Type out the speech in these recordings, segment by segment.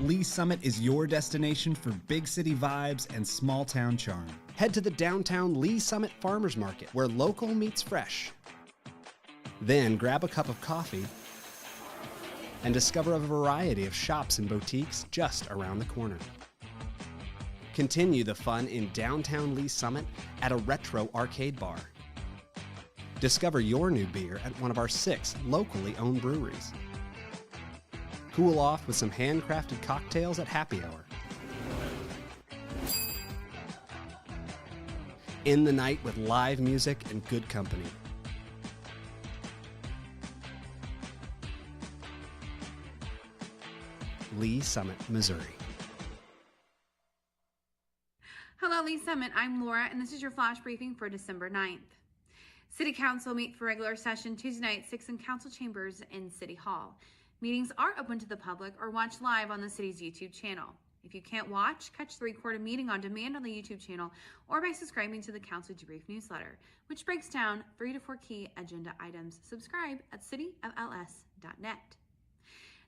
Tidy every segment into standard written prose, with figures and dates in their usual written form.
Lee Summit is your destination for big city vibes and small town charm. Head to the downtown Lee Summit Farmers Market, where local meets fresh. Then grab a cup of coffee and discover a variety of shops and boutiques just around the corner. Continue the fun in downtown Lee Summit at a retro arcade bar. Discover your new beer at one of our 6 locally owned breweries. Cool off with some handcrafted cocktails at happy hour. End the night with live music and good company. Lee Summit, Missouri. Hello, Lee Summit. I'm Laura, and this is your flash briefing for December 9th. City Council meet for regular session Tuesday night at 6 in council chambers in City Hall. Meetings are open to the public or watch live on the city's YouTube channel. If you can't watch, catch the recorded meeting on demand on the YouTube channel or by subscribing to the Council Debrief newsletter, which breaks down 3 to 4 key agenda items. Subscribe at cityofls.net.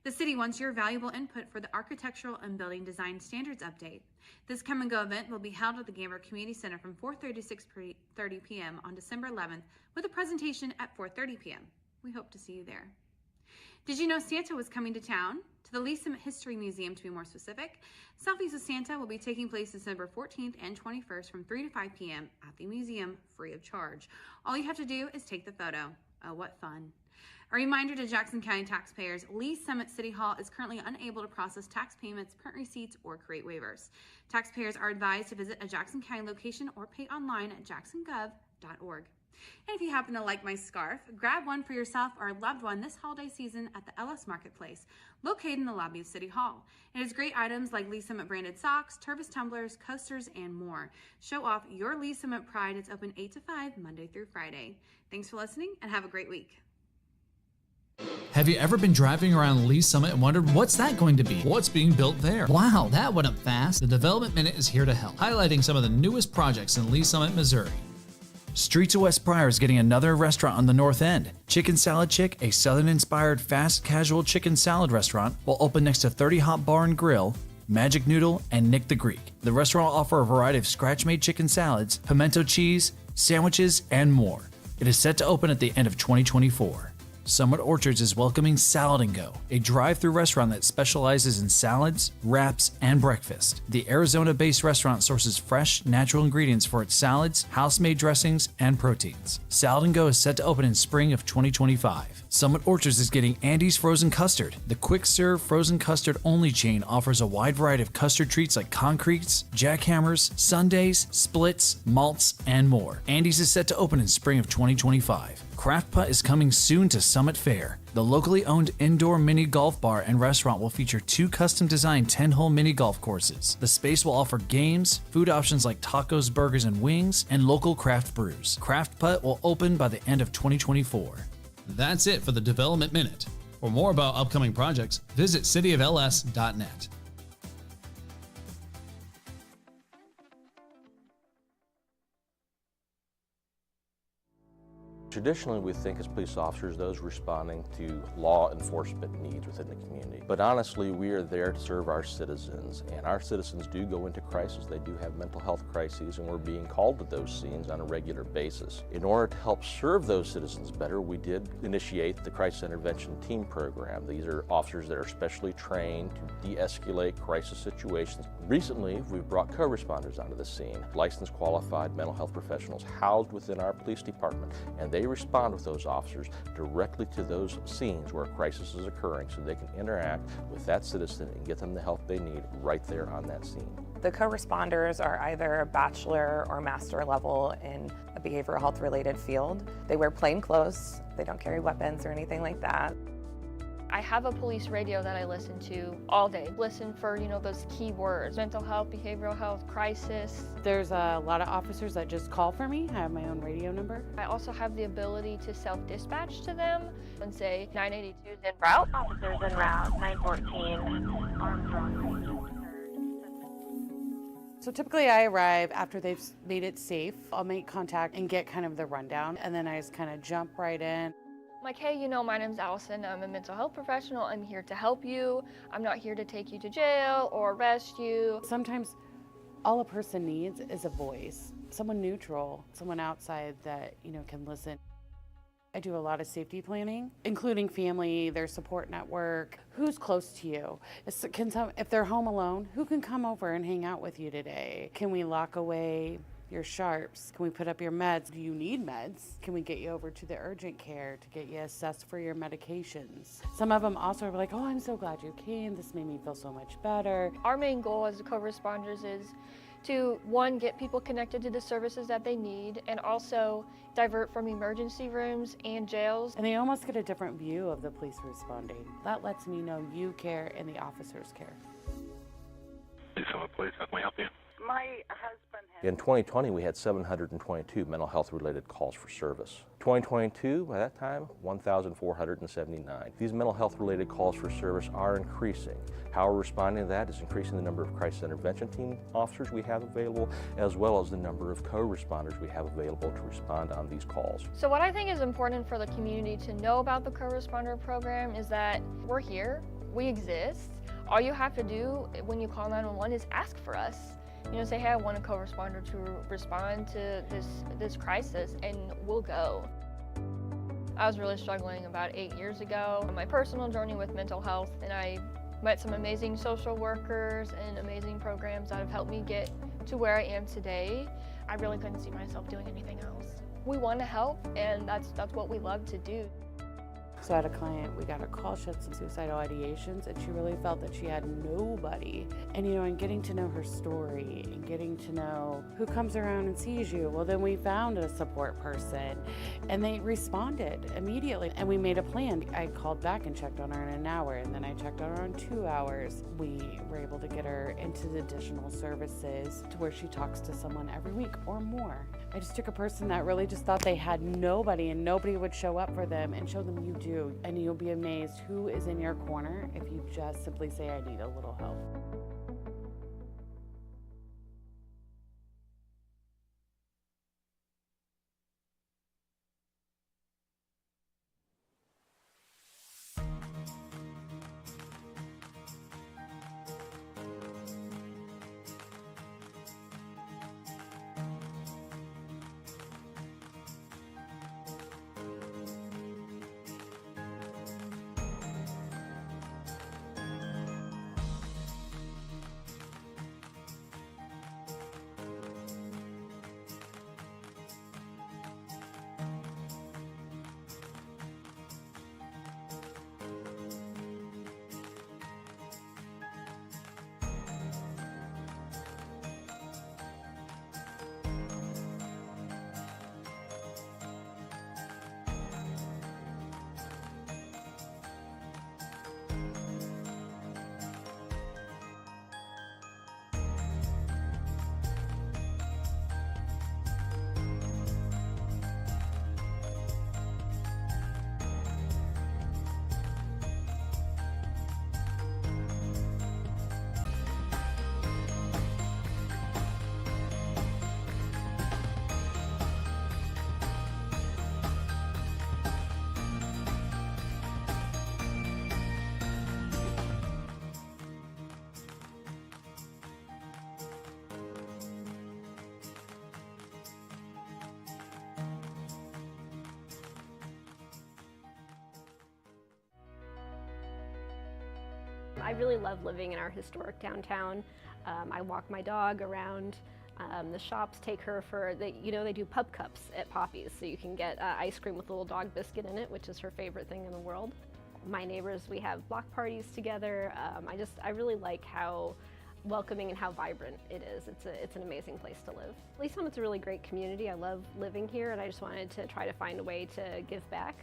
The city wants your valuable input for the Architectural and Building Design Standards Update. This come and go event will be held at the Gamber Community Center from 4:30 to 6:30 p.m. on December 11th with a presentation at 4:30 p.m. We hope to see you there. Did you know Santa was coming to town? To the Lee Summit History Museum, to be more specific. Selfies with Santa will be taking place December 14th and 21st from 3 to 5 p.m. at the museum, free of charge. All you have to do is take the photo. Oh, what fun. A reminder to Jackson County taxpayers, Lee Summit City Hall is currently unable to process tax payments, print receipts, or create waivers. Taxpayers are advised to visit a Jackson County location or pay online at jacksongov.org. And if you happen to like my scarf, grab one for yourself or a loved one this holiday season at the LS Marketplace, located in the lobby of City Hall. It has great items like Lee Summit branded socks, Turvis tumblers, coasters, and more. Show off your Lee Summit pride. It's open 8 to 5, Monday through Friday. Thanks for listening and have a great week. Have you ever been driving around Lee Summit and wondered what's that going to be? What's being built there? Wow, that went up fast. The Development Minute is here to help, highlighting some of the newest projects in Lee Summit, Missouri. Streets of West Pryor is getting another restaurant on the north end. Chicken Salad Chick, a southern-inspired fast casual chicken salad restaurant, will open next to 30 Hot Bar and Grill, Magic Noodle, and Nick the Greek. The restaurant will offer a variety of scratch-made chicken salads, pimento cheese, sandwiches, and more. It is set to open at the end of 2024. Summit Orchards is welcoming Salad & Go, a drive-through restaurant that specializes in salads, wraps, and breakfast. The Arizona-based restaurant sources fresh, natural ingredients for its salads, house-made dressings, and proteins. Salad & Go is set to open in spring of 2025. Summit Orchards is getting Andy's Frozen Custard. The quick-serve frozen custard-only chain offers a wide variety of custard treats like concretes, jackhammers, sundaes, splits, malts, and more. Andy's is set to open in spring of 2025. Craft Putt is coming soon to Summit Fair. The locally owned indoor mini golf bar and restaurant will feature 2 custom-designed 10-hole mini golf courses. The space will offer games, food options like tacos, burgers, and wings, and local craft brews. Craft Putt will open by the end of 2024. That's it for the Development Minute. For more about upcoming projects, visit cityofls.net. Traditionally, we think as police officers, those responding to law enforcement needs within the community. But honestly, we are there to serve our citizens, and our citizens do go into crisis. They do have mental health crises, and we're being called to those scenes on a regular basis. In order to help serve those citizens better, we did initiate the Crisis Intervention Team Program. These are officers that are specially trained to de-escalate crisis situations. Recently, we've brought co-responders onto the scene, licensed qualified mental health professionals housed within our police department, and they respond with those officers directly to those scenes where a crisis is occurring so they can interact with that citizen and get them the help they need right there on that scene. The co-responders are either bachelor or master level in a behavioral health related field. They wear plain clothes, they don't carry weapons or anything like that. I have a police radio that I listen to all day. Listen for, those key words: mental health, behavioral health, crisis. There's a lot of officers that just call for me. I have my own radio number. I also have the ability to self-dispatch to them and say 982 is en route. Officers en route, 914 Armstrong. So typically I arrive after they've made it safe. I'll make contact and get kind of the rundown, and then I just kind of jump right in. Like, hey, my name's Allison. I'm a mental health professional. I'm here to help you. I'm not here to take you to jail or arrest you. Sometimes all a person needs is a voice, someone neutral, someone outside that, can listen. I do a lot of safety planning, including family, their support network, who's close to you. If they're home alone, who can come over and hang out with you today? Can we lock away your sharps? Can we put up your meds? Do you need meds? Can we get you over to the urgent care to get you assessed for your medications? Some of them also are like, oh, I'm so glad you came. This made me feel so much better. Our main goal as co-responders is to, one, get people connected to the services that they need, and also divert from emergency rooms and jails. And they almost get a different view of the police responding. That lets me know you care and the officers care. Please, how can we help you? My husband has... In 2020, we had 722 mental health related calls for service. 2022, by that time, 1,479. These mental health related calls for service are increasing. How we're responding to that is increasing the number of crisis intervention team officers we have available, as well as the number of co-responders we have available to respond on these calls. So what I think is important for the community to know about the co-responder program is that we're here, we exist. All you have to do when you call 911 is ask for us. Say, hey, I want a co-responder to respond to this crisis, and we'll go. I was really struggling about 8 years ago on my personal journey with mental health, and I met some amazing social workers and amazing programs that have helped me get to where I am today. I really couldn't see myself doing anything else. We want to help, and that's what we love to do. So I had a client, we got a call, she had some suicidal ideations, and she really felt that she had nobody. And and getting to know her story and getting to know who comes around and sees you, well then we found a support person and they responded immediately. And we made a plan. I called back and checked on her in an hour, and then I checked on her in 2 hours. We were able to get her into the additional services to where she talks to someone every week or more. I just took a person that really just thought they had nobody and nobody would show up for them, and show them you do. And you'll be amazed who is in your corner if you just simply say, I need a little help. I really love living in our historic downtown. I walk my dog around the shops, take her for, they do pub cups at Poppy's, so you can get ice cream with a little dog biscuit in it, which is her favorite thing in the world. My neighbors, we have block parties together. I really like how welcoming and how vibrant it is. It's an amazing place to live. Lee Summit's a really great community. I love living here, and I just wanted to try to find a way to give back,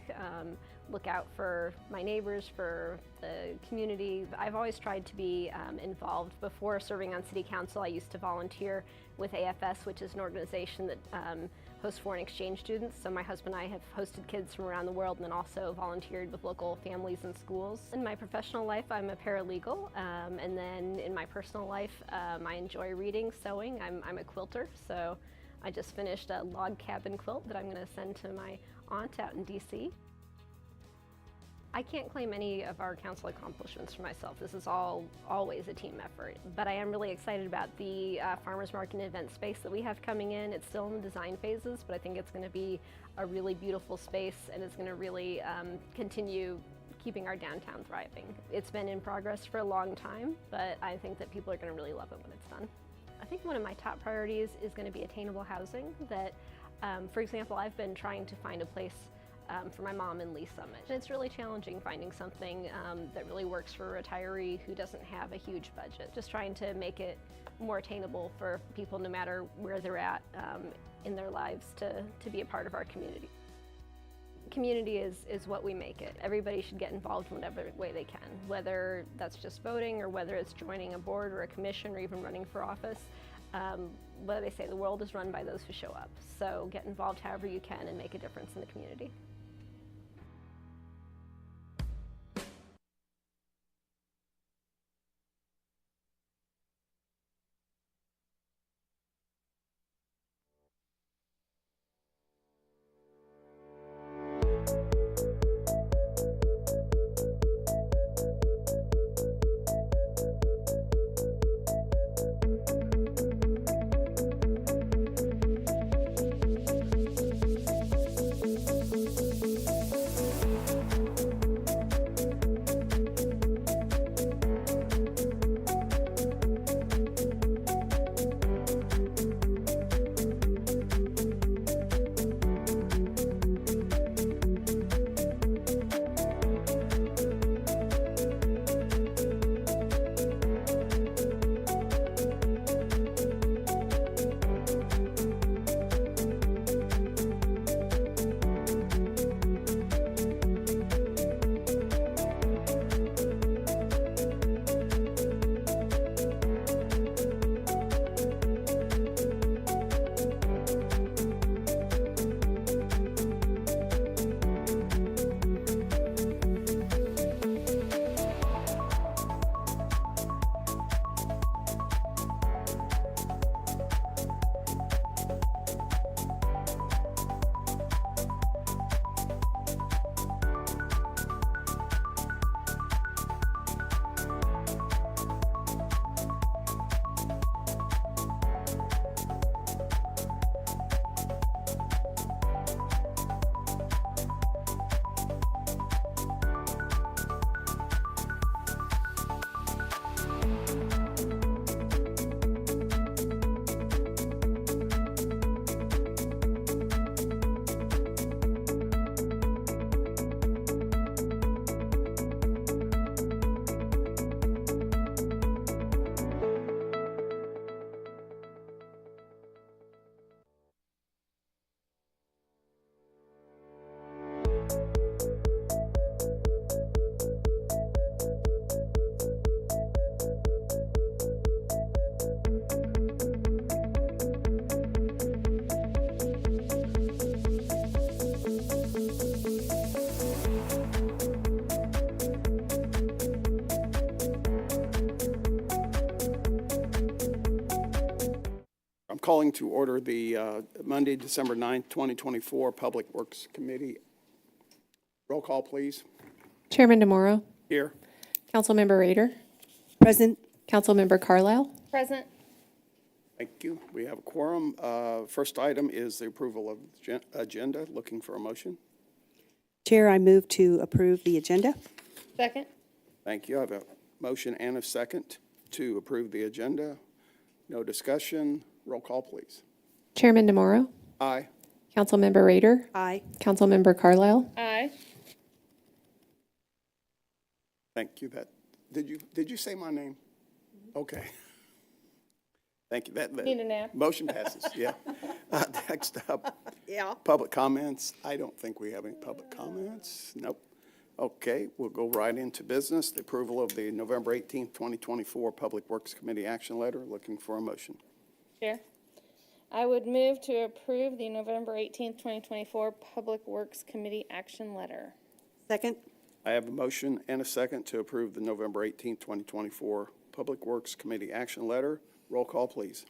look out for my neighbors, for the community. I've always tried to be involved. Before serving on city council, I used to volunteer with AFS, which is an organization that hosts foreign exchange students. So my husband and I have hosted kids from around the world, and then also volunteered with local families and schools. In my professional life, I'm a paralegal, and then in my personal life, I enjoy reading, sewing. I'm a quilter, so I just finished a log cabin quilt that I'm going to send to my aunt out in DC. I can't claim any of our council accomplishments for myself. This is always a team effort. But I am really excited about the farmers market and event space that we have coming in. It's still in the design phases, but I think it's going to be a really beautiful space, and it's going to really continue keeping our downtown thriving. It's been in progress for a long time, but I think that people are going to really love it when it's done. I think one of my top priorities is going to be attainable housing. That, for example, I've been trying to find a place for my mom in Lee Summit. And it's really challenging finding something that really works for a retiree who doesn't have a huge budget. Just trying to make it more attainable for people no matter where they're at in their lives to be a part of our community. Community is what we make it. Everybody should get involved in whatever way they can, whether that's just voting or whether it's joining a board or a commission or even running for office. What they say, the world is run by those who show up. So get involved however you can and make a difference in the community. Calling to order the Monday, December 9th, 2024 Public Works Committee. Roll call, please. Chairman DeMauro. Here. Councilmember Rader. Present. Councilmember Carlisle. Present. Thank you. We have a quorum. First item is the approval of the agenda. Looking for a motion. Chair, I move to approve the agenda. Second. Thank you. I have a motion and a second to approve the agenda. No discussion. Roll call, please. Chairman DeMauro. Aye. Councilmember Rader. Aye. Councilmember Carlisle. Aye. Thank you. Did you say my name? Okay. Thank you. That Need a nap. motion passes. Yeah. Next up. Yeah. Public comments. I don't think we have any public comments. Nope. Okay, we'll go right into business. The approval of the November 18th, 2024 Public Works Committee action letter. Looking for a motion. Chair, I would move to approve the November 18th, 2024 Public Works Committee action letter. Second. I have a motion and a second to approve the November 18th, 2024 Public Works Committee action letter. Roll call, please.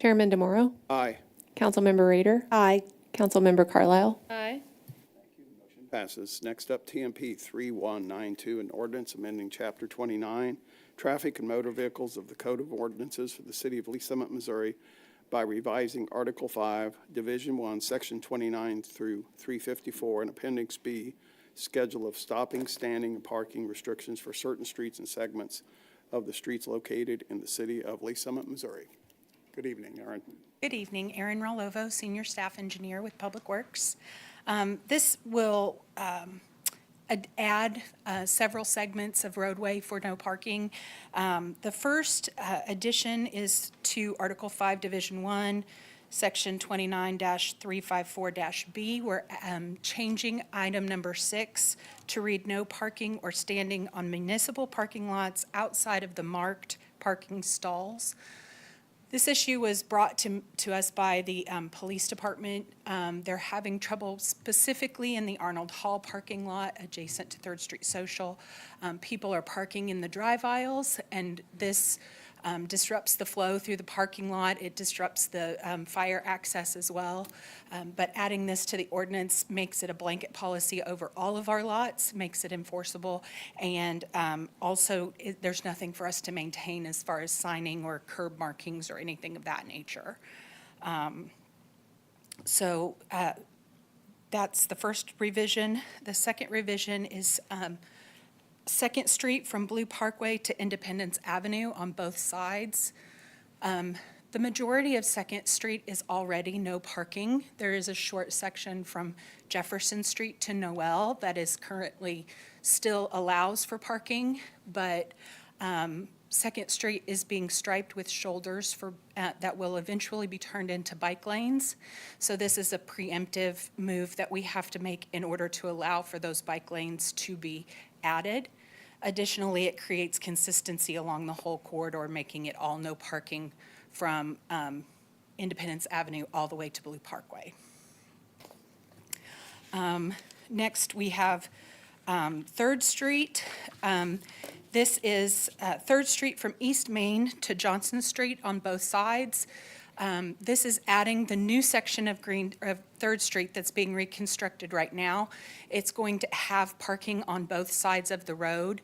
Chairman DeMauro. Aye. Councilmember Rader. Aye. Councilmember Carlisle. Aye. Passes. Next up, TMP-3192, an ordinance amending Chapter 29, Traffic and Motor Vehicles of the Code of Ordinances for the City of Lee Summit, Missouri by revising Article 5, Division 1, Section 29 through 354, and Appendix B, Schedule of Stopping, Standing, and Parking Restrictions for certain streets and segments of the streets located in the City of Lee Summit, Missouri. Good evening, Erin. Good evening, Erin Rollovo, Senior Staff Engineer with Public Works. This will add several segments of roadway for no parking. The first addition is to Article 5, Division 1, Section 29-354-B. We're changing item number 6 to read no parking or standing on municipal parking lots outside of the marked parking stalls. This issue was brought to us by the police department. They're having trouble specifically in the Arnold Hall parking lot adjacent to 3rd Street Social. People are parking in the drive aisles, and this disrupts the flow through the parking lot. It disrupts the fire access as well. But adding this to the ordinance makes it a blanket policy over all of our lots, makes it enforceable, and also there's nothing for us to maintain as far as signing or curb markings or anything of that nature. So that's the first revision. The second revision is 2nd Street from Blue Parkway to Independence Avenue on both sides. The majority of 2nd Street is already no parking. There is a short section from Jefferson Street to Noel that is currently still allows for parking, but 2nd Street is being striped with shoulders for that will eventually be turned into bike lanes. So this is a preemptive move that we have to make in order to allow for those bike lanes to be added. Additionally, it creates consistency along the whole corridor, making it all no parking from Independence Avenue all the way to Blue Parkway. Next, we have 3rd Street. This is 3rd Street from East Main to Johnson Street on both sides. This is adding the new section of 3rd Street that's being reconstructed right now. It's going to have parking on both sides of the road.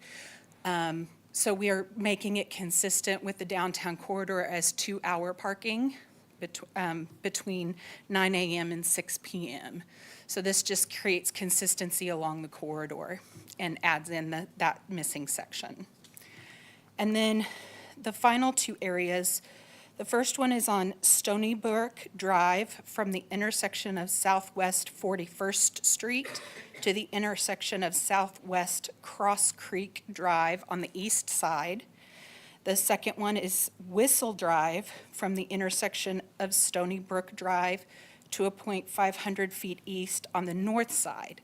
So we are making it consistent with the downtown corridor as 2-hour parking between 9 a.m. and 6 p.m. So this just creates consistency along the corridor and adds in that missing section. And then the final 2 areas. The first one is on Stony Brook Drive from the intersection of Southwest 41st Street to the intersection of Southwest Cross Creek Drive on the east side. The second one is Whistle Drive from the intersection of Stony Brook Drive to a point 500 feet east on the north side.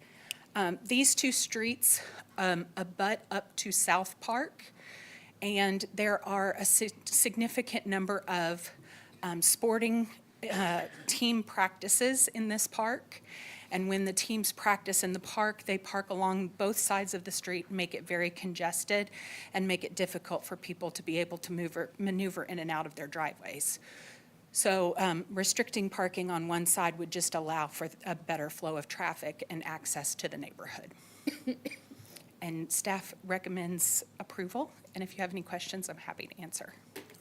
These 2 streets abut up to South Park. And there are a significant number of sporting team practices in this park. And when the teams practice in the park, they park along both sides of the street, make it very congested, and make it difficult for people to be able to maneuver in and out of their driveways. So restricting parking on one side would just allow for a better flow of traffic and access to the neighborhood. And staff recommends approval. And if you have any questions, I'm happy to answer.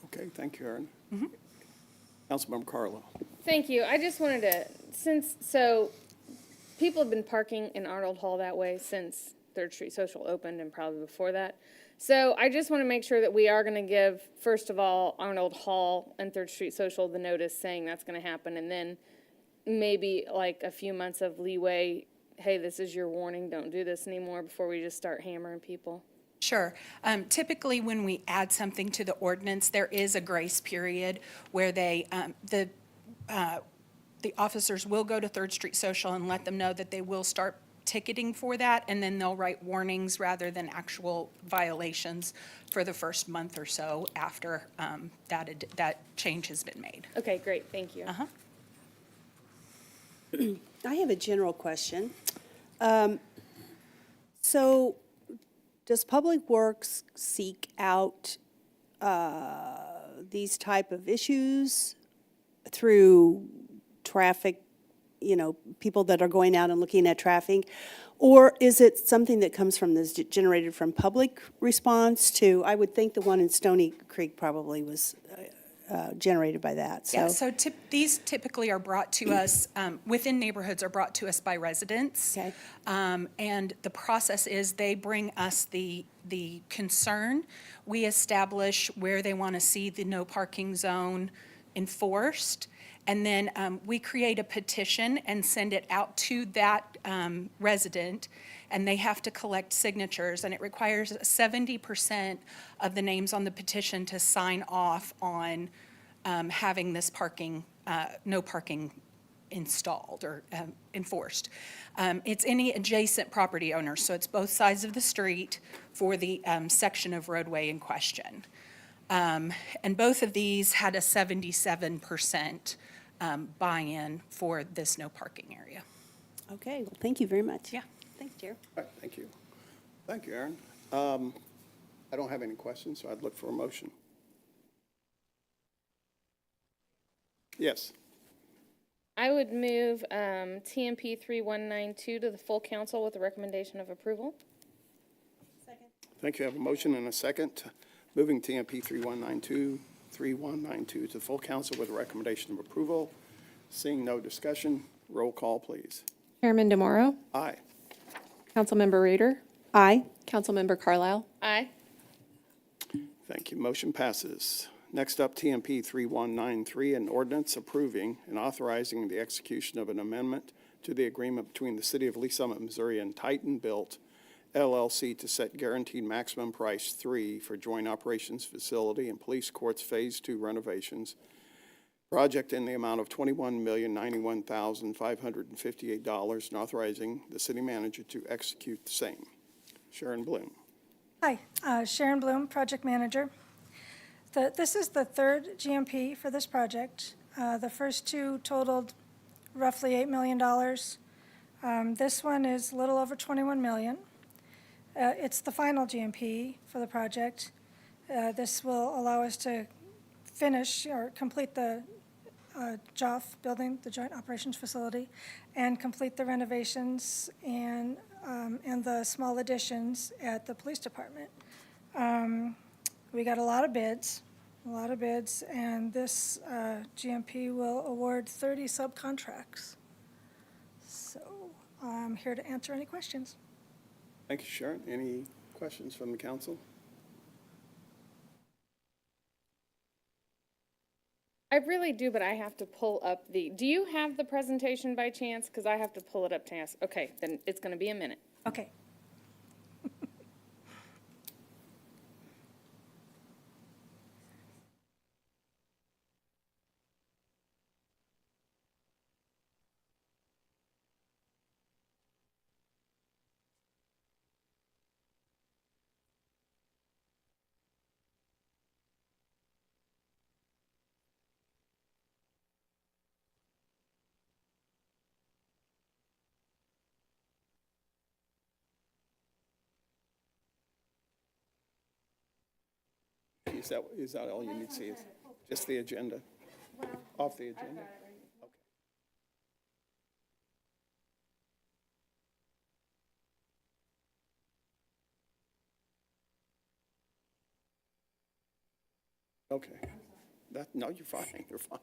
Okay, thank you, Erin. Councilmember Carlo. Thank you. I just wanted to, so people have been parking in Arnold Hall that way since 3rd Street Social opened and probably before that. So I just want to make sure that we are going to give, first of all, Arnold Hall and 3rd Street Social the notice saying that's going to happen, and then maybe like a few months of leeway. Hey, this is your warning, don't do this anymore, before we just start hammering people. Sure. Typically, when we add something to the ordinance, there is a grace period where the officers will go to 3rd Street Social and let them know that they will start ticketing for that, and then they'll write warnings rather than actual violations for the first month or so after that change has been made. Okay, great. Thank you. I have a general question. So does Public Works seek out these type of issues through traffic people that are going out and looking at traffic? Or is it something that comes from this, generated from public response to, I would think the one in Stony Creek probably was generated by that. So, Yeah, so these typically are brought to us, within neighborhoods are brought to us by residents. Okay. And the process is they bring us the concern. We establish where they want to see the no parking zone enforced. And then we create a petition and send it out to that resident, and they have to collect signatures. And it requires 70% of the names on the petition to sign off on having this parking, no parking installed or enforced. It's any adjacent property owner, so it's both sides of the street for the section of roadway in question. And both of these had a 77% buy-in for this no parking area. okay, well, thank you very much. Yeah. Thanks, Chair. All right, thank you. Thank you, Aaron. I don't have any questions, so I'd look for a motion. Yes. I would move TMP-3192 to the full council with a recommendation of approval. Thank you. I have a motion and a second. Moving TMP-3192 to the full council with a recommendation of approval. Seeing no discussion, roll call, please. Chairman DeMauro, Aye. Councilmember Rader, Aye. Councilmember Carlisle. Aye. Thank you. Motion passes. Next up, TMP-3193, an ordinance approving and authorizing the execution of an amendment to the agreement between the City of Lee Summit, Missouri and Titan Built LLC to set guaranteed maximum price 3 for joint operations facility and police courts Phase 2 renovations. Project in the amount of $21,091,558 and authorizing the city manager to execute the same. Sharon Bloom. Hi, Sharon Bloom, project manager. This is the third GMP for this project. The first two totaled roughly $8 million. This one is a little over $21 million. It's the final GMP for the project. This will allow us to finish or complete the JOF building, the Joint Operations Facility, and complete the renovations and the small additions at the police department. We got a lot of bids, and this GMP will award 30 subcontracts. So I'm here to answer any questions. Thank you, Sharon. Any questions from the council? I really do, but I have to pull up do you have the presentation by chance? Because I have to pull it up to ask. Okay, then it's going to be a minute. Okay. Is that all you need to see? Is just the agenda? Off the agenda? Okay. No, you're fine. You're fine.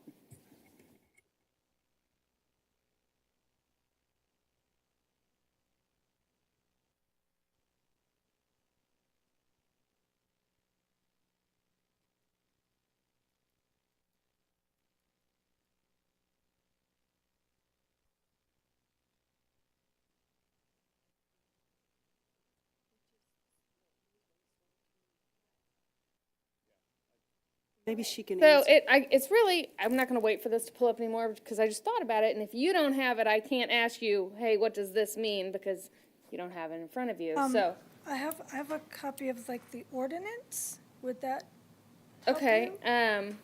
Maybe she can So answer. it's really, I'm not going to wait for this to pull up anymore because I just thought about it. And if you don't have it, I can't ask you, hey, what does this mean? Because you don't have it in front of you. So I have a copy of like the ordinance. Would that help okay. you?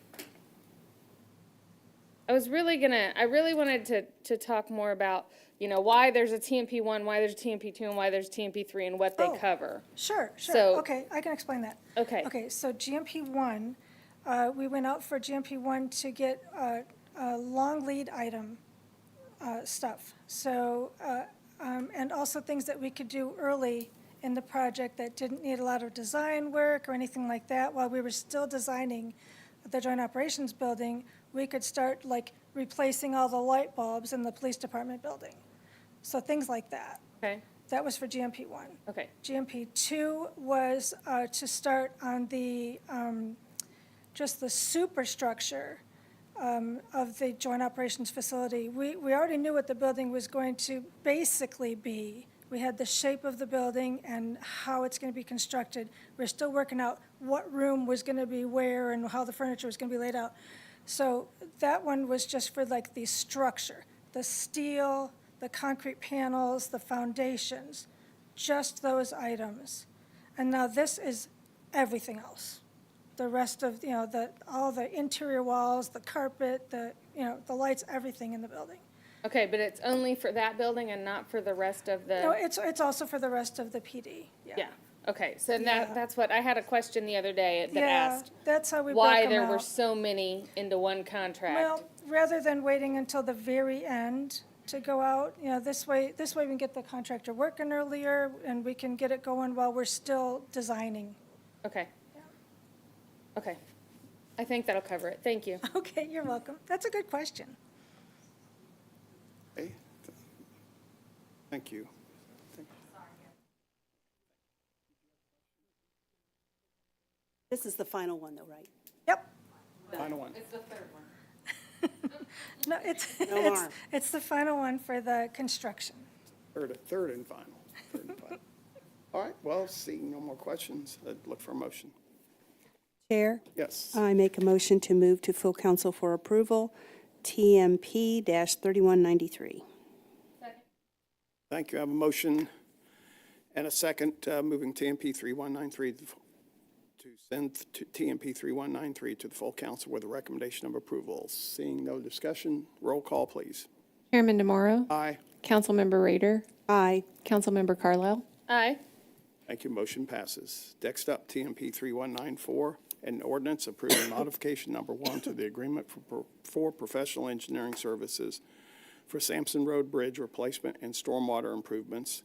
I really wanted to talk more about, why there's a TMP1, why there's a TMP2, and why there's TMP3, and what they cover. Sure. So- Okay, I can explain that. Okay. Okay, so GMP1, we went out for GMP1 to get a long lead item stuff. So, and also things that we could do early in the project that didn't need a lot of design work or anything like that. While we were still designing the Joint Operations Building, we could start like replacing all the light bulbs in the police department building. So things like that. Okay. That was for GMP 1. Okay. GMP 2 was to start on the, just the superstructure of the Joint Operations Facility. We already knew what the building was going to basically be. We had the shape of the building and how it's going to be constructed. We're still working out what room was going to be where and how the furniture was going to be laid out. So that one was just for like the structure, the steel, the concrete panels, the foundations, just those items. And now this is everything else. The rest of, all the interior walls, the carpet, the lights, everything in the building. Okay, but it's only for that building and not for the rest of the... No, it's also for the rest of the PD, Yeah, okay, so that's what, I had a question the other day that asked that's how we why broke them there were out. so many into one contract. Well, rather than waiting until the very end to go out, this way we can get the contractor working earlier and we can get it going while we're still designing. Okay. Okay, I think that'll cover it, thank you. Okay, you're welcome. That's a good question. Okay. Thank you. This is the final one, though, right? Yep. Final one. It's the third one. No, it's the final one for the construction. Third and final. Third and final. All right, well, seeing no more questions, I'd look for a motion. Chair? Yes. I make a motion to move to full council for approval, TMP-3193. Thank you. I have a motion and a second, moving TMP-3193 to send TMP-3193 to the full council with a recommendation of approval. Seeing no discussion, roll call, please. Chairman DeMauro? Aye. Councilmember Rader? Aye. Councilmember Carlisle? Aye. Thank you. Motion passes. Next up, TMP-3194 An Ordinance approving modification number 1 to the agreement for professional engineering services for Sampson Road Bridge replacement and stormwater improvements,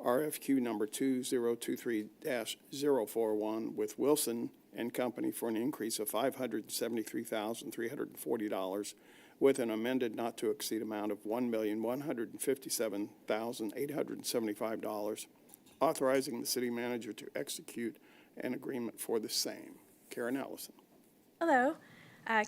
RFQ number 2023-041 with Wilson and Company for an increase of $573,340 with an amended not to exceed amount of $1,157,875, authorizing the city manager to execute an agreement for the same. Karen Allison. Hello,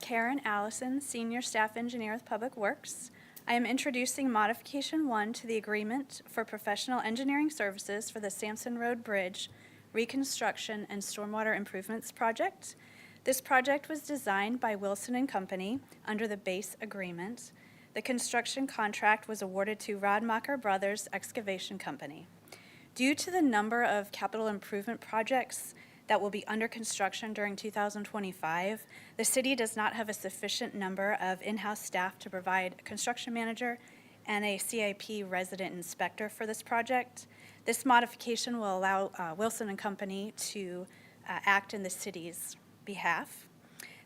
Karen Allison, Senior Staff Engineer with Public Works. I am introducing Modification 1 to the Agreement for Professional Engineering Services for the Sampson Road Bridge Reconstruction and Stormwater Improvements Project. This project was designed by Wilson and Company under the base agreement. The construction contract was awarded to Rodmacher Brothers Excavation Company. Due to the number of capital improvement projects that will be under construction during 2025, the city does not have a sufficient number of in-house staff to provide a construction manager and a CIP resident inspector for this project. This modification will allow Wilson and Company to act in the city's behalf.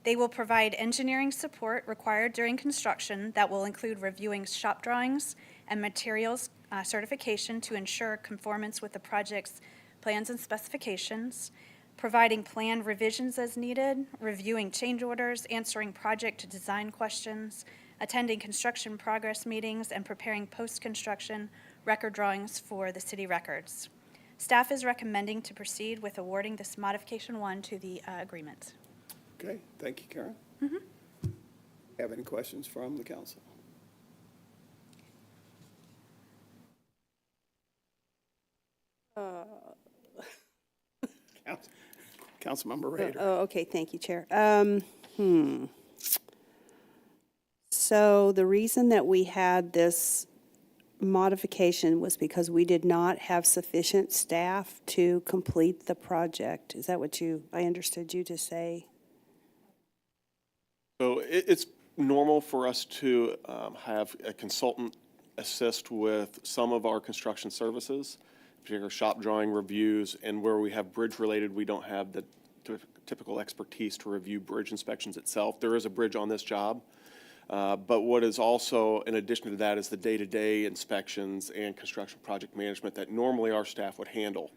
They will provide engineering support required during construction that will include reviewing shop drawings and materials certification to ensure conformance with the project's plans and specifications, providing plan revisions as needed, reviewing change orders, answering project to design questions, attending construction progress meetings, and preparing post-construction record drawings for the city records. Staff is recommending to proceed with awarding this Modification 1 to the agreement. Okay, thank you, Karen. Have any questions from the council? Councilmember Rader. Okay, thank you, Chair. So the reason that we had this modification was because we did not have sufficient staff to complete the project. Is that what I understood you to say? So it's normal for us to have a consultant assist with some of our construction services, particular shop drawing reviews, and where we have bridge related, we don't have the typical expertise to review bridge inspections itself. There is a bridge on this job, But what is also, in addition to that, is the day-to-day inspections and construction project management that normally our staff would handle.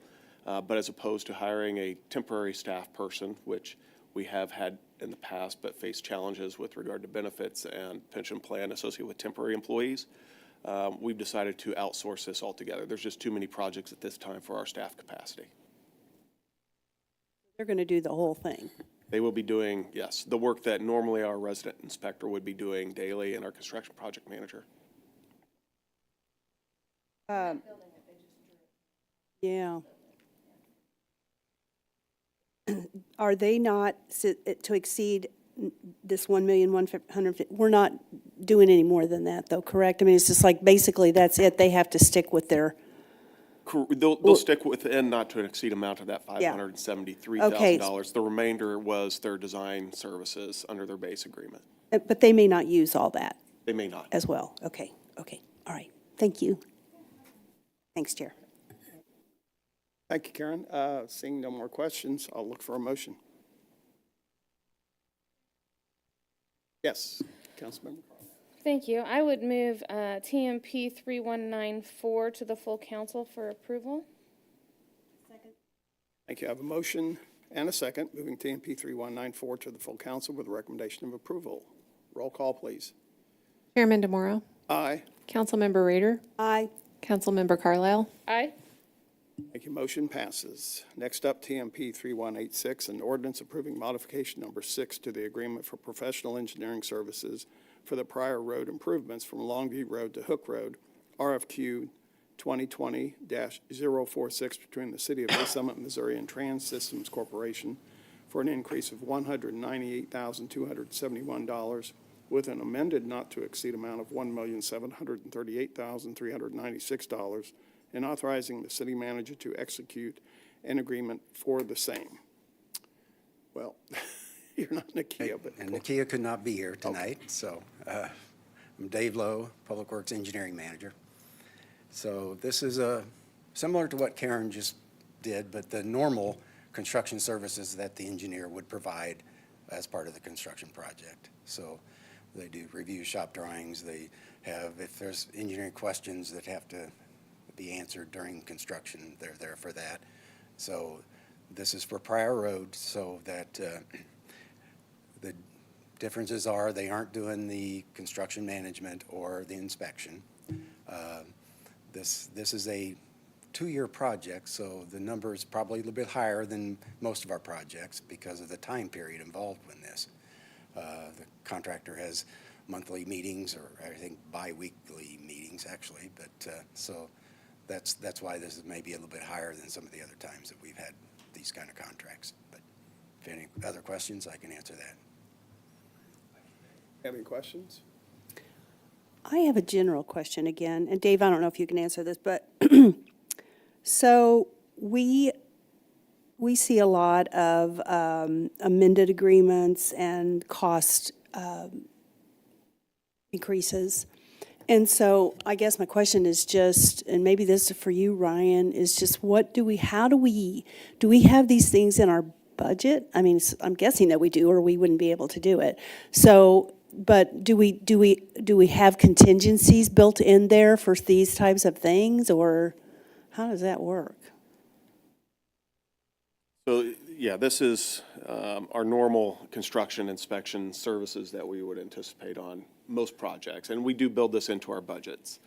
But as opposed to hiring a temporary staff person, which we have had in the past, but faced challenges with regard to benefits and pension plan associated with temporary employees, we've decided to outsource this altogether. There's just too many projects at this time for our staff capacity. They're going to do the whole thing. They will be doing, yes, the work that normally our resident inspector would be doing daily and our construction project manager. Yeah. Are they not to exceed this 1,150,000? We're not doing any more than that, though, correct? I mean, it's just like basically that's it. They have to stick with their. They'll stick within not to exceed amount of that $573,000. Okay. The remainder was their design services under their base agreement. But they may not use all that. They may not. As well. Okay. Okay. All right. Thank you. Thanks, Chair. Thank you, Karen. Seeing no more questions, I'll look for a motion. Yes, Councilmember Carl. Thank you. I would move TMP-3194 to the full council for approval. Second. Thank you. I have a motion and a second, moving TMP-3194 to the full council with a recommendation of approval. Roll call, please. Chairman DeMauro? Aye. Councilmember Rader? Aye. Councilmember Carlisle? Aye. Thank you. Motion passes. Next up, TMP-3186, an ordinance approving modification number 6 to the agreement for professional engineering services for the Pryor Road Improvements from Longview Road to Hook Road, RFQ 2020-046 between the City of Lee Summit, Missouri and TranSystems Corporation for an increase of $198,271 with an amended not to exceed amount of $1,738,396 and authorizing the city manager to execute an agreement for the same. Well, you're not Nakia, but... And Nakia could not be here tonight, so I'm Dave Lowe, Public Works Engineering Manager. So this is similar to what Karen just did, but the normal construction services that the engineer would provide as part of the construction project. So they do review shop drawings. They have, if there's engineering questions that have to be answered during construction, they're there for that. So this is for Pryor Road, so that the differences are they aren't doing the construction management or the inspection. This is a 2-year project, so the number is probably a little bit higher than most of our projects because of the time period involved in this. The contractor has monthly meetings, or I think bi-weekly meetings actually, but so that's why this is maybe a little bit higher than some of the other times that we've had these kind of contracts. But if any other questions, I can answer that. Have any questions? I have a general question again, and Dave, I don't know if you can answer this, but so we see a lot of amended agreements and cost increases. And so I guess my question is just, and maybe this is for you, Ryan, is just do we have these things in our budget? I mean, I'm guessing that we do, or we wouldn't be able to do it. So, but do we have contingencies built in there for these types of things, or how does that work? So, yeah, this is our normal construction inspection services that we would anticipate on most projects, and we do build this into our budgets.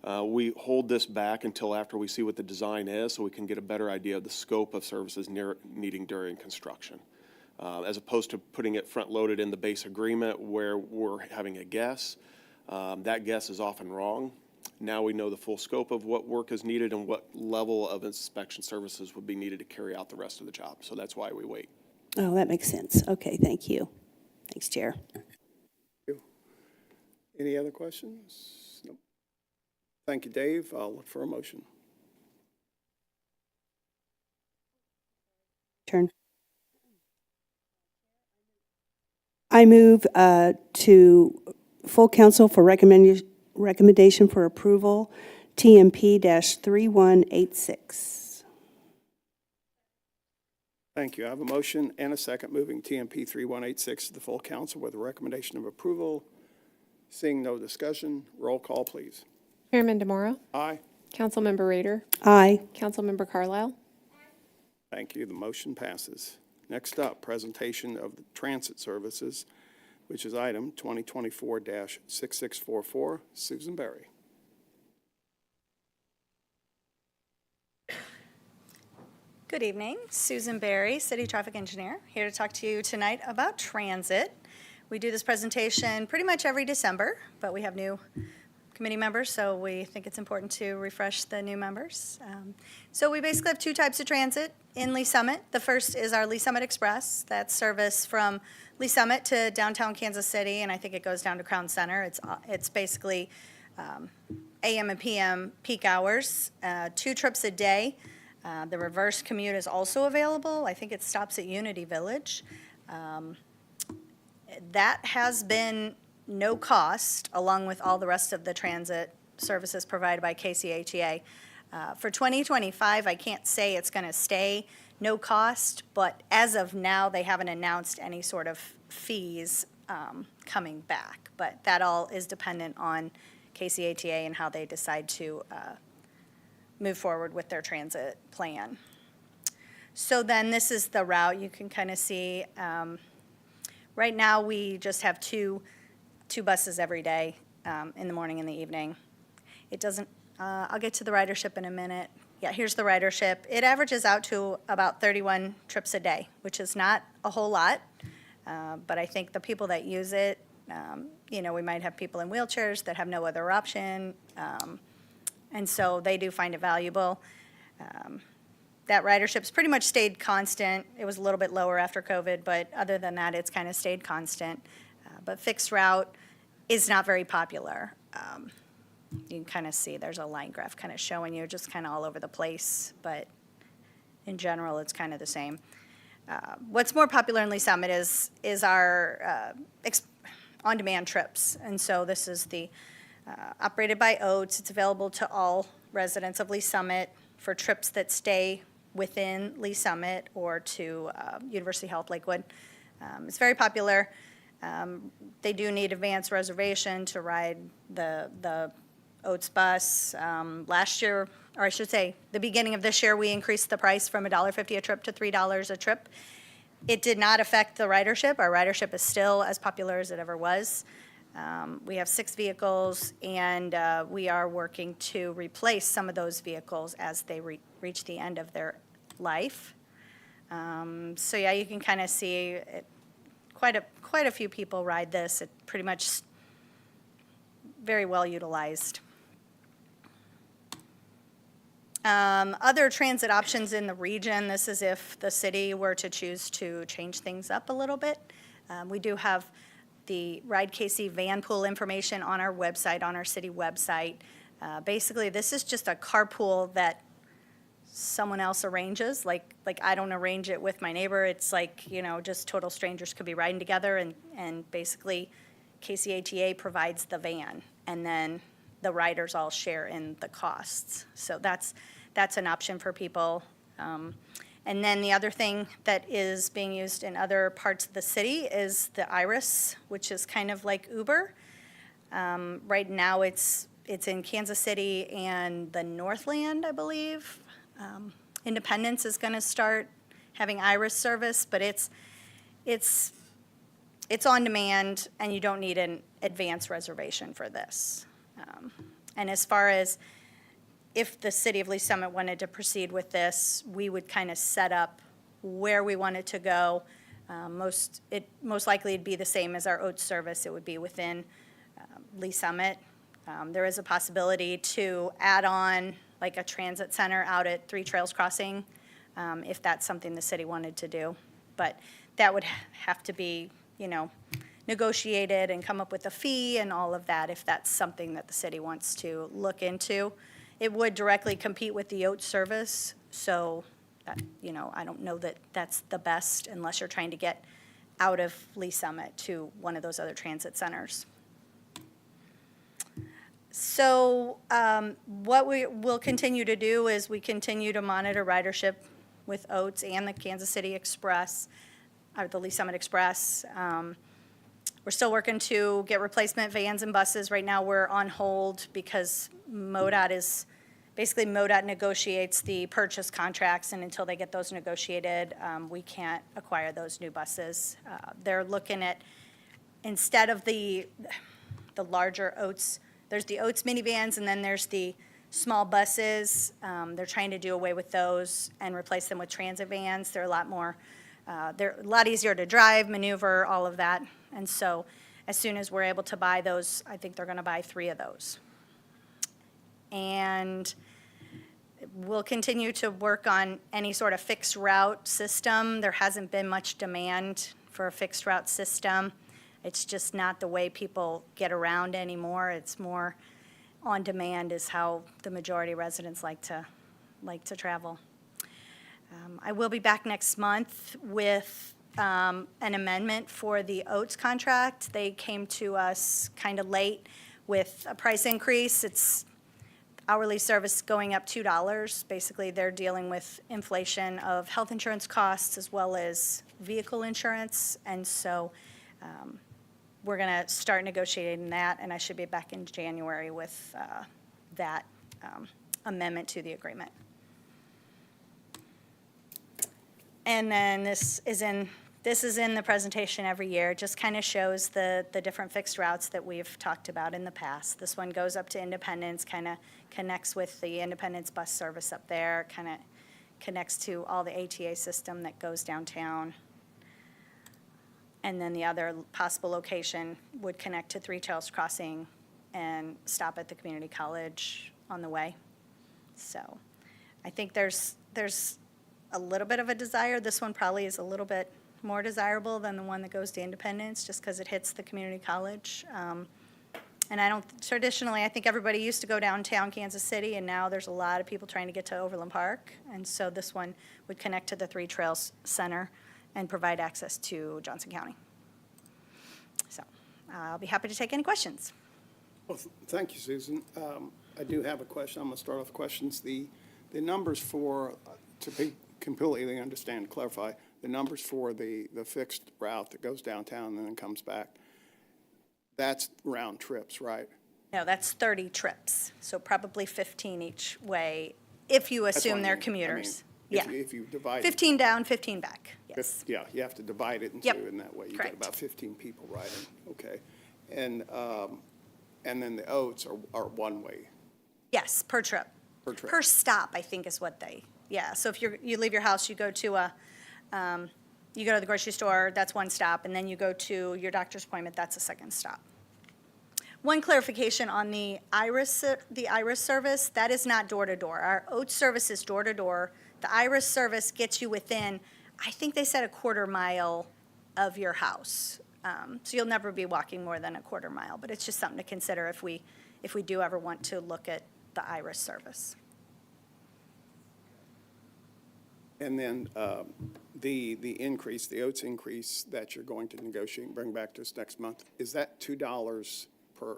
We hold this back until after we see what the design is so we can get a better idea of the scope of services needing during construction. As opposed to putting it front-loaded in the base agreement where we're having a guess. That guess is often wrong. Now we know the full scope of what work is needed and what level of inspection services would be needed to carry out the rest of the job. So that's why we wait. Oh, that makes sense. Okay, thank you. Thanks, Chair. Any other questions? Nope. Thank you, Dave. I'll look for a motion. Turn. I move to full council for recommendation for approval, TMP-3186. Thank you. I have a motion and a second moving TMP-3186 to the full council with a recommendation of approval. Seeing no discussion, roll call, please. Chairman DeMauro, Aye. Councilmember Rader, Aye. Councilmember Carlisle. Thank you. The motion passes. Next up, presentation of the transit services, which is item 2024-6644. Susan Berry. Good evening. Susan Berry, City Traffic Engineer, here to talk to you tonight about transit. We do this presentation pretty much every December, but we have new committee members, so we think it's important to refresh the new members. So we basically have two types of transit in Lee Summit. The first is our Lee Summit Express. That's service from Lee Summit to downtown Kansas City, and I think it goes down to Crown Center. It's basically AM and PM peak hours, 2 trips a day. The reverse commute is also available. I think it stops at Unity Village. That has been no cost, along with all the rest of the transit services provided by KCHEA. For 2025, I can't say it's going to stay no cost, but as of now, they haven't announced any sort of fees coming back. But that all is dependent on KCHEA and how they decide to move forward with their transit plan. So then this is the route. You can kind of see, right now we just have two buses every day in the morning and the evening. It doesn't, I'll get to the ridership in a minute. Yeah, here's the ridership. It averages out to about 31 trips a day, which is not a whole lot, but I think the people that use it, you know, we might have people in wheelchairs that have no other option, and so they do find it valuable. That ridership's pretty much stayed constant. It was a little bit lower after COVID, but other than that, it's kind of stayed constant. But fixed route is not very popular. You can kind of see there's a line graph kind of showing you just kind of all over the place, but in general, it's kind of the same. What's more popular in Lee Summit is our on-demand trips, and so this is the operated by Oates. It's available to all residents of Lee Summit for trips that stay within Lee Summit or to University Health Lakewood. It's very popular. They do need advance reservation to ride the Oates bus. Last year, or I should say, the beginning of this year, we increased the price from $1.50 a trip to $3 a trip. It did not affect the ridership. Our ridership is still as popular as it ever was. We have 6 vehicles, and we are working to replace some of those vehicles as they reach the end of their life. So yeah, you can kind of see it, quite a few people ride this. It pretty much very well utilized. Other transit options in the region, this is if the city were to choose to change things up a little bit. We do have the Ride KC van pool information on our website, on our city website. Basically, this is just a carpool that someone else arranges. Like I don't arrange it with my neighbor. It's like, you know, just total strangers could be riding together, and basically KCHEA provides the van, and then the riders all share in the costs. So that's an option for people. And then the other thing that is being used in other parts of the city is the Iris, which is kind of like Uber. Right now it's in Kansas City and the Northland, I believe. Independence is going to start having Iris service, but it's on demand, and you don't need an advance reservation for this. And as far as if the city of Lee Summit wanted to proceed with this, we would kind of set up where we wanted to go. Most likely it'd be the same as our Oates service. It would be within Lee Summit. There is a possibility to add on like a transit center out at 3 Trails Crossing, if that's something the city wanted to do. But that would have to be, you know, negotiated and come up with a fee and all of that if that's something that the city wants to look into. It would directly compete with the Oates service, so that, you know, I don't know that that's the best unless you're trying to get out of Lee Summit to one of those other transit centers. So what we will continue to do is we continue to monitor ridership with Oates and the Kansas City Express, or the Lee Summit Express. We're still working to get replacement vans and buses. Right now, we're on hold because MoDOT negotiates the purchase contracts, and until they get those negotiated, we can't acquire those new buses. They're looking at, instead of the larger Oats, there's the Oats minivans, and then there's the small buses. They're trying to do away with those and replace them with transit vans. They're a lot easier to drive, maneuver, all of that. And so as soon as we're able to buy those, I think they're going to buy 3 of those. And we'll continue to work on any sort of fixed route system. There hasn't been much demand for a fixed route system. It's just not the way people get around anymore. It's more on demand is how the majority of residents like to travel. I will be back next month with an amendment for the Oats contract. They came to us kind of late with a price increase. It's hourly service going up $2. Basically, they're dealing with inflation of health insurance costs as well as vehicle insurance. And so we're going to start negotiating that, and I should be back in January with that amendment to the agreement. And then this is in the presentation every year. It just kind of shows the different fixed routes that we've talked about in the past. This one goes up to Independence, kind of connects with the Independence bus service up there, kind of connects to all the ATA system that goes downtown. And then the other possible location would connect to Three Trails Crossing and stop at the community college on the way. So I think there's a little bit of a desire. This one probably is a little bit more desirable than the one that goes to Independence, just because it hits the community college. And I think everybody used to go downtown Kansas City, and now there's a lot of people trying to get to Overland Park. And so this one would connect to the Three Trails Center and provide access to Johnson County. So I'll be happy to take any questions. Well, thank you, Susan. I do have a question. I'm going to start off with questions. The numbers for, to be completely understand, clarify, the numbers for the fixed route that goes downtown and then comes back, that's round trips, right? No, that's 30 trips, so probably 15 each way, if you assume they're commuters. If you divide 15 down, 15 back, yes. Yeah, you have to divide it in two, in that way. You get about 15 people riding, okay. And then the Oats are one way. Yes, per trip. Per trip. Per stop, I think is what so if you leave your house, you go to the grocery store, that's one stop, and then you go to your doctor's appointment, that's a second stop. One clarification on the Iris service, that is not door-to-door. Our Oats service is door-to-door. The Iris service gets you within, I think they said, a quarter mile of your house. So you'll never be walking more than a quarter mile, but it's just something to consider if we do ever want to look at the Iris service. And then the increase, the Oats increase that you're going to negotiate and bring back to us next month, is that $2 per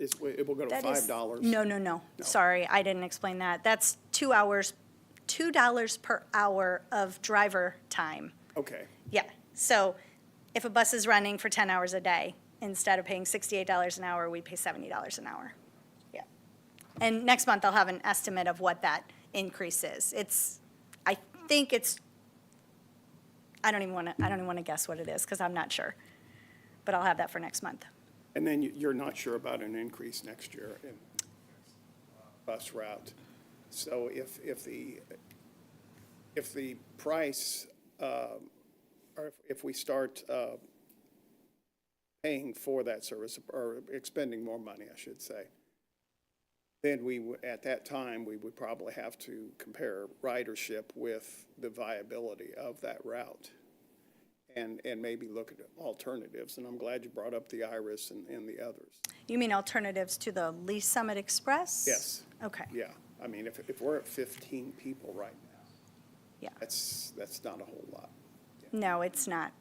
it will go to $5? No. Sorry, I didn't explain that. That's 2 hours, $2 per hour of driver time. Okay. Yeah, so if a bus is running for 10 hours a day, instead of paying $68 an hour, we pay $70 an hour. Yeah. And next month I'll have an estimate of what that increase is. I don't even want to guess what it is because I'm not sure, but I'll have that for next month. And then you're not sure about an increase next year in bus route. So if the price, or if we start paying for that service or expending more money, I should say, then at that time, we would probably have to compare ridership with the viability of that route and maybe look at alternatives. And I'm glad you brought up the Iris and the others. You mean alternatives to the Lee Summit Express? Yes. Okay. Yeah. I mean, if we're at 15 people right now, that's not a whole lot. Yeah. No, it's not.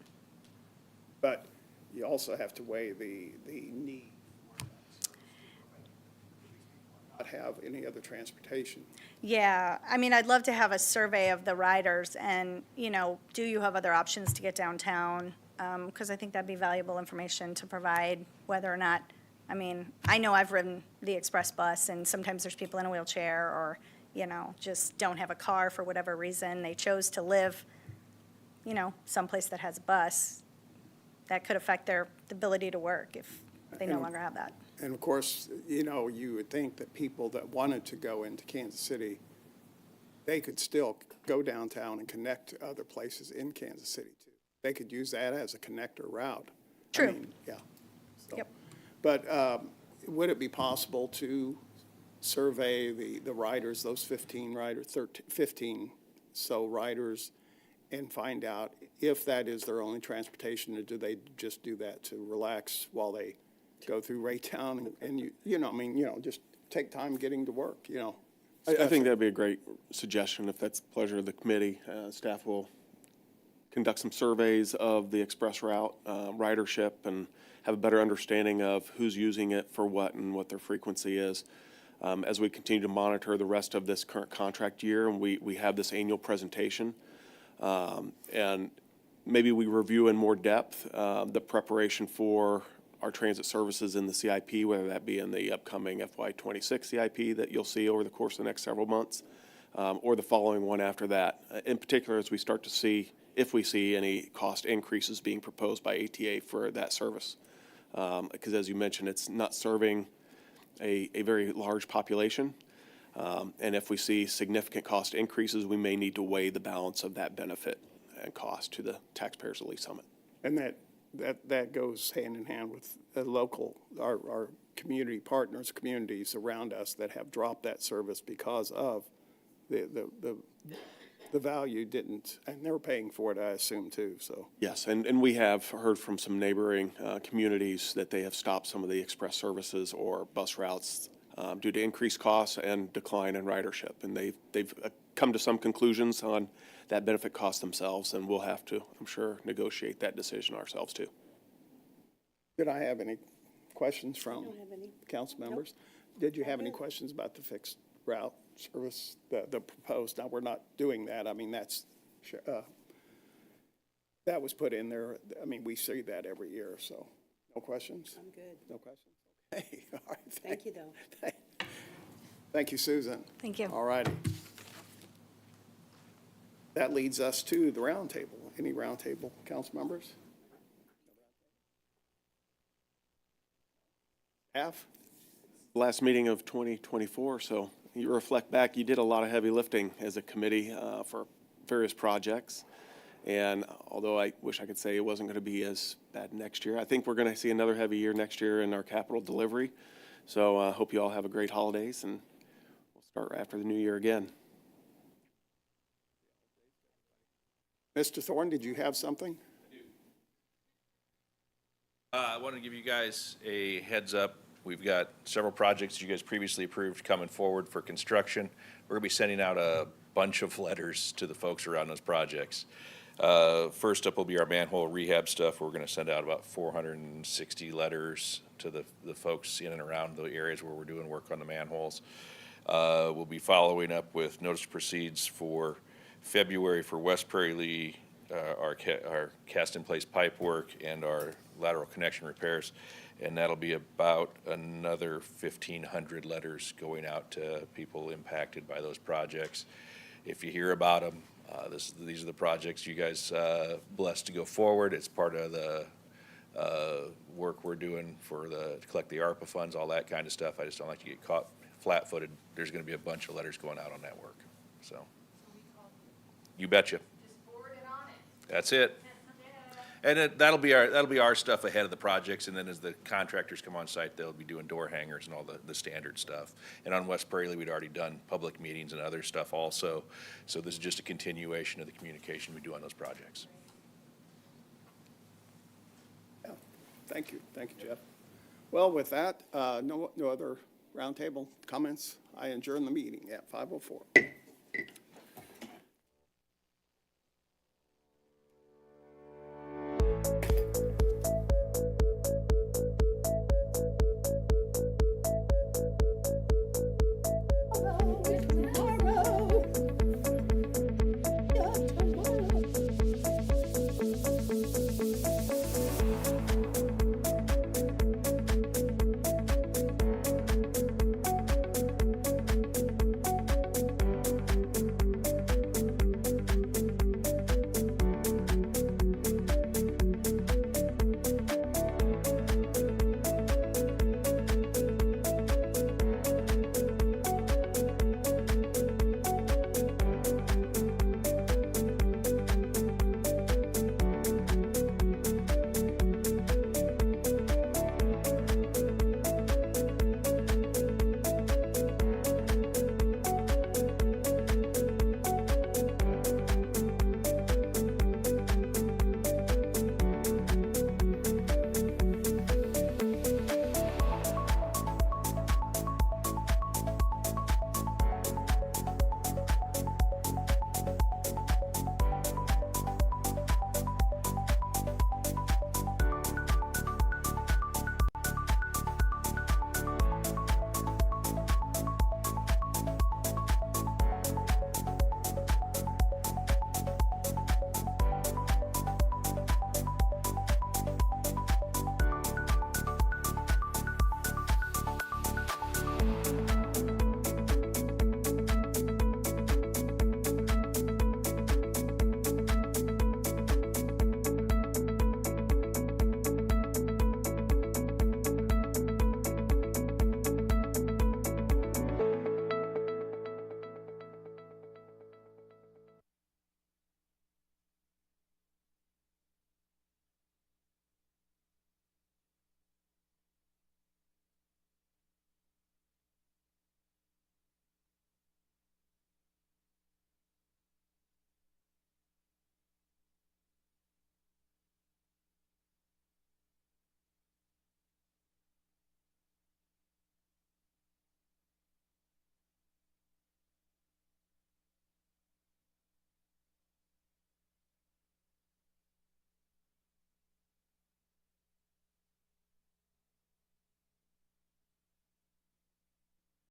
But you also have to weigh the need. Not have any other transportation. Yeah, I mean, I'd love to have a survey of the riders and, do you have other options to get downtown? because I think that'd be valuable information to provide whether or not, I mean, I know I've ridden the express bus, and sometimes there's people in a wheelchair or, you know, just don't have a car for whatever reason. They chose to live, you know, someplace that has a bus. That could affect their ability to work if they no longer have that. And of course, you know, you would think that people that wanted to go into Kansas City, they could still go downtown and connect to other places in Kansas City too. They could use that as a connector route. True. I mean, yeah. So, Yep. But would it be possible to survey the riders, those 15 riders, 15 so riders, and find out if that is their only transportation, or do they just do that to relax while they go through Raytown and you know, I mean, you know, just take time getting to work, you know? I think that'd be a great suggestion if that's the pleasure of the committee. Staff will conduct some surveys of the express route ridership and have a better understanding of who's using it for what and what their frequency is. As we continue to monitor the rest of this current contract year, and we have this annual presentation, and maybe we review in more depth the preparation for our transit services in the CIP, whether that be in the upcoming FY26 CIP that you'll see over the course of the next several months, or the following one after that. In particular, as we start to see, if we see any cost increases being proposed by ATA for that service. Because as you mentioned, it's not serving a very large population. And if we see significant cost increases, we may need to weigh the balance of that benefit and cost to the taxpayers of Lee Summit. And that goes hand in hand with the local, our community partners, communities around us that have dropped that service because of the value didn't, and they're paying for it, I assume, too, so. Yes, and we have heard from some neighboring communities that they have stopped some of the express services or bus routes due to increased costs and decline in ridership. And they've come to some conclusions on that benefit cost themselves, and we'll have to, I'm sure, negotiate that decision ourselves, too. Did I have any questions from council members? Nope. Did you have any questions about the fixed route service, the proposed? Now, we're not doing that. I mean, that's, that was put in there. I mean, we see that every year, so no questions? I'm good. No questions? Okay, all right. Thank you, though. Thank you, Susan. Thank you. All righty. That leads us to the roundtable. Any roundtable council members? Staff? Last meeting of 2024, so you reflect back, you did a lot of heavy lifting as a committee for various projects. And although I wish I could say it wasn't going to be as bad next year, I think we're going to see another heavy year next year in our capital delivery. So I hope you all have a great holidays, and we'll start after the new year again. Mr. Thorne, did you have something? I wanted to give you guys a heads up. We've got several projects you guys previously approved coming forward for construction. We're going to be sending out a bunch of letters to the folks around those projects. First up will be our manhole rehab stuff. We're going to send out about 460 letters to the folks in and around the areas where we're doing work on the manholes. We'll be following up with notice to proceeds for February for West Prairie Lee, our cast-in-place pipe work and our lateral connection repairs, and that'll be about another 1,500 letters going out to people impacted by those projects. If you hear about them, these are the projects you guys blessed to go forward. It's part of the work we're doing to collect the ARPA funds, all that kind of stuff. I just don't like to get caught flat-footed. There's going to be a bunch of letters going out on that work, so. You betcha. Just forward it on it. That's it. And that'll be our stuff ahead of the projects, and then as the contractors come on site, they'll be doing door hangers and all the standard stuff. And on West Prairie, we'd already done public meetings and other stuff also. So this is just a continuation of the communication we do on those projects. Yeah. Thank you, Jeff. Well, with that, no other roundtable comments. I adjourn the meeting at 5:04.